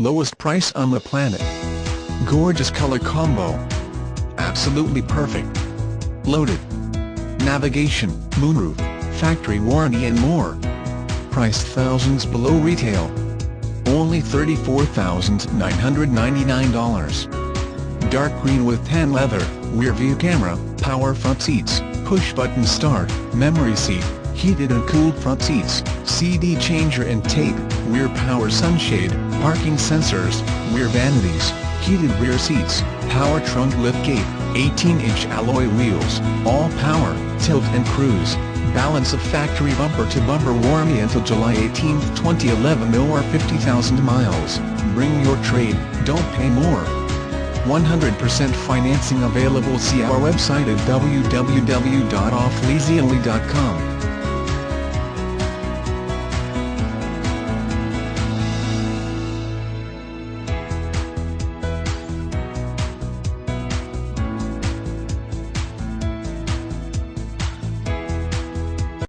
Lowest price on the planet. Gorgeous color combo. Absolutely perfect. Loaded. Navigation, moonroof, factory warranty and more. Priced thousands below retail. Only $34,999. Dark green with tan leather, rear view camera, power front seats, push button start, memory seat, heated and cooled front seats, CD changer and tape, rear power sunshade, parking sensors, rear vanities, heated rear seats, power trunk liftgate, 18-inch alloy wheels, all power, tilt and cruise, balance of factory bumper-to-bumper warranty until July 18, 2011 or 50,000 miles. Bring your trade, don't pay more. 100% financing available. See our website at www.offleaseonly.com.